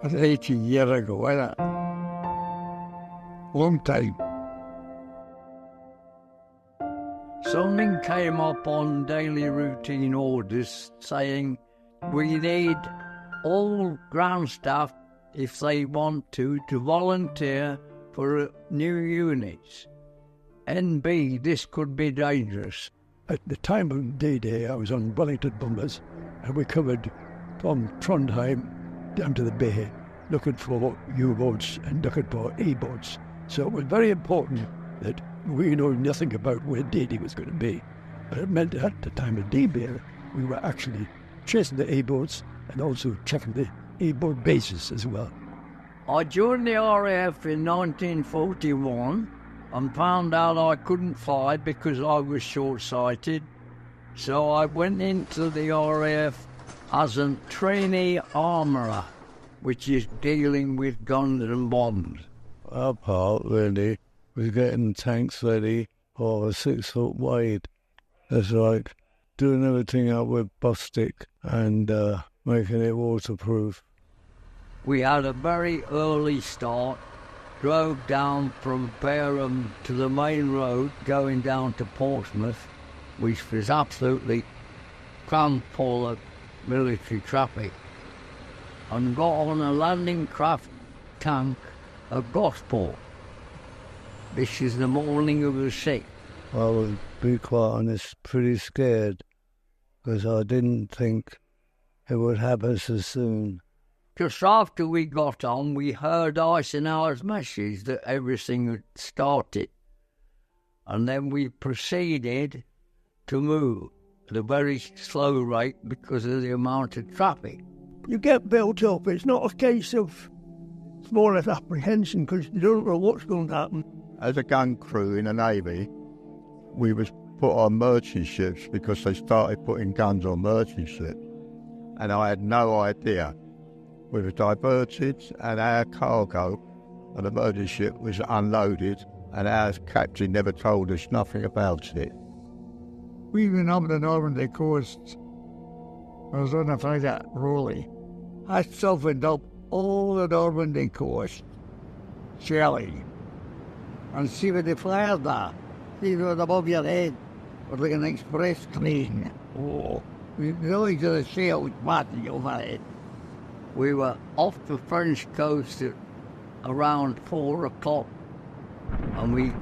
That's 80 years ago, isn't it? Long time. Something came up on daily routine orders saying we need all ground staff, if they want to volunteer for new units. NB, this could be dangerous. At the time of D-Day, I was on Wellington bombers, and we covered from Trondheim down to the bay, looking for U-boats and looking for A-boats. So it was very important that we know nothing about where D-Day was going to be. But it meant that at the time of D-Day, we were actually chasing the A-boats and also checking the A-boat bases as well. I joined the RAF in 1941 and found out I couldn't fly because I was short-sighted. So I went into the RAF as a trainee armourer, which is dealing with guns and bombs. Our part, really, was getting tanks ready for 6 foot wide. That's like doing everything up with Bostik and making it waterproof. We had a very early start, drove down from Fareham to the main road going down to Portsmouth, which was absolutely crammed full of military traffic, and got on a landing craft tank at Gosport. This is the morning of the 6th. I would be quite honest, pretty scared, because I didn't think it would happen so soon. Just after we got on, we heard Eisenhower's message that everything had started. And then we proceeded to move at a very slow rate because of the amount of traffic. You get built up. It's not a case of more or less apprehension because you don't know what's going to happen. As a gun crew in the Navy, we was put on merchant ships because they started putting guns on merchant ships. And I had no idea. We were diverted and our cargo on the merchant ship was unloaded and our captain never told us nothing about it. We went up the Normandy coast. I was on a frigate at Rowley. I suffered up all the Normandy coast, shelling, and see where the flares are. See where above your head, was like an express train. Oh, we really to the shells batting overhead. We were off the French coast at around 4 o'clock, and we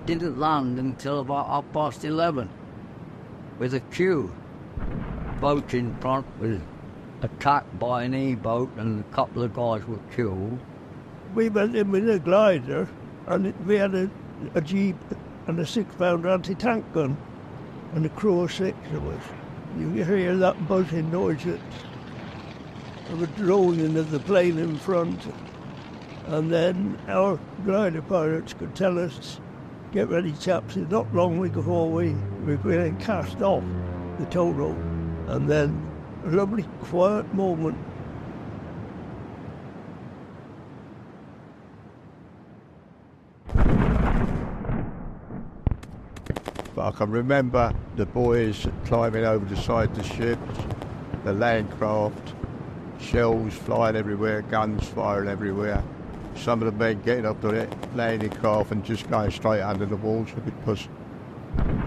didn't land until about 11:30 with a queue. Boat in front was attacked by an E-boat and a couple of guys were killed. We went in with a glider and we had a jeep and a 6-pounder anti-tank gun and a crew of 6 of us. You hear that buzzing noise of a droning of the plane in front, and then our glider pilots could tell us, "Get ready, chaps, it's not long before we're going to cast off the tow rope." And then a lovely quiet moment. But I can remember the boys climbing over the side of the ships, the land craft, shells flying everywhere, guns firing everywhere. Some of the men getting up to the landing craft and just going straight under the water because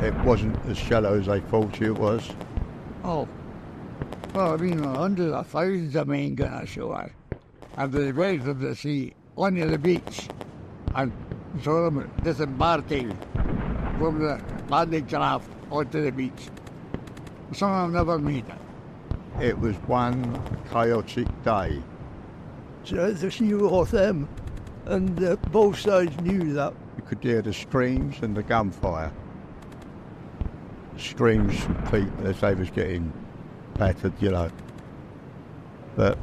it wasn't as shallow as they thought it was. Oh, well, I mean, hundreds of thousands of men going ashore, and the waves of the sea onto the beach, and saw them disembarking from the landing craft onto the beach. Some of them never made it. It was one chaotic day. So there's few of them, and both sides knew that. You could hear the screams and the gunfire. Screams from people as they was getting battered, you know. But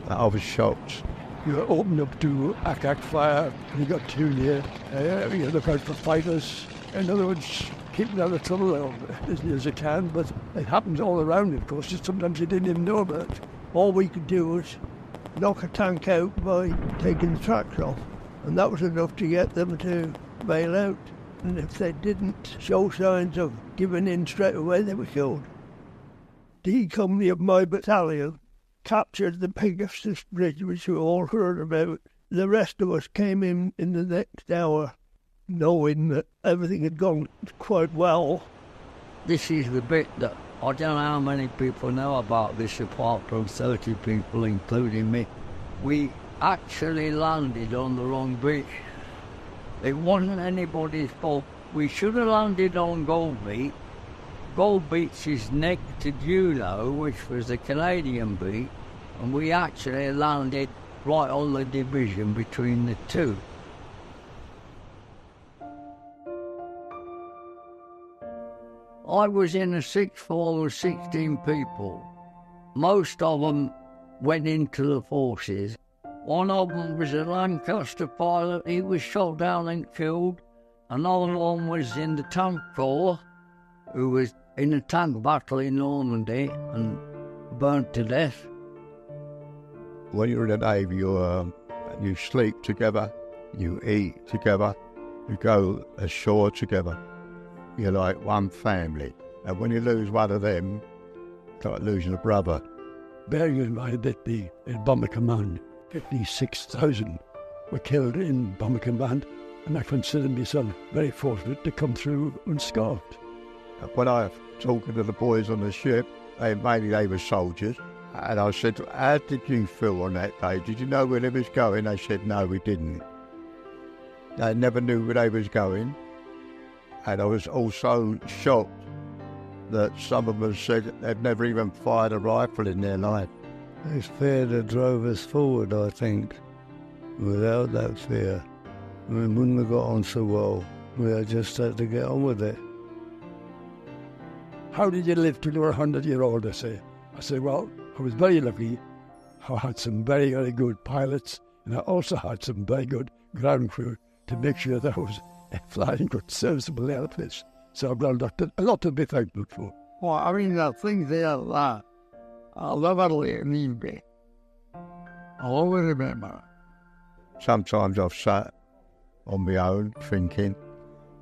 I was shocked. You open up to attack fire, and you got too near. You look out for fighters. In other words, keeping out of trouble as near as you can, but it happens all around, of course. Just sometimes you didn't even know about it. All we could do was knock a tank out by taking the tracks off, and that was enough to get them to bail out. And if they didn't show signs of giving in straight away, they were killed. D Company of my battalion captured the Pegasus Bridge, which we all heard about. The rest of us came in the next hour, knowing that everything had gone quite well. This is the bit that I don't know how many people know about this, apart from 30 people, including me. We actually landed on the wrong beach. It wasn't anybody's fault. We should have landed on Gold Beach. Gold Beach is next to Juno, which was the Canadian beach, and we actually landed right on the division between the two. I was in a sixth form of 16 people. Most of them went into the forces. One of them was a Lancaster pilot. He was shot down and killed. Another one was in the tank corps, who was in a tank battle in Normandy and burnt to death. When you're in the Navy, you sleep together, you eat together, you go ashore together. You're like one family. And when you lose one of them, it's like losing a brother. Bearing in mind that in Bomber Command, 56,000 were killed in Bomber Command, and I consider myself very fortunate to come through unscarred. When I was talking to the boys on the ship, mainly they were soldiers, and I said, how did you feel on that day? Did you know where they was going? They said, no, we didn't. They never knew where they was going. And I was also shocked that some of them said they'd never even fired a rifle in their life. It's fear that drove us forward, I think. Without that fear, we wouldn't have got on so well. We just had to get on with it. How did you live till you were 100-year-old, I say? I say, well, I was very lucky. I had some very, very good pilots, and I also had some very good ground crew to make sure that I was flying good, serviceable airplanes. So I've got a lot to be thankful for. Well, I mean, the things there that I'll never leave me. I'll always remember. Sometimes I've sat on my own thinking,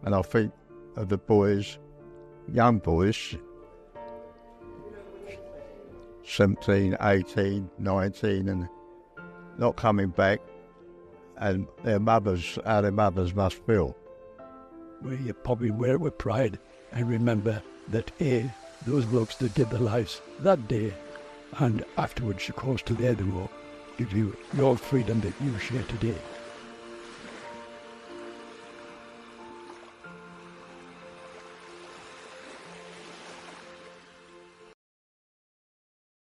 and I think of the boys, young boys, 17, 18, 19, and not coming back, and how their mothers must feel. Well, you probably wear it with pride and remember that those blokes that did their lives that day and afterwards, of course, to the end of the war, give you your freedom that you share today.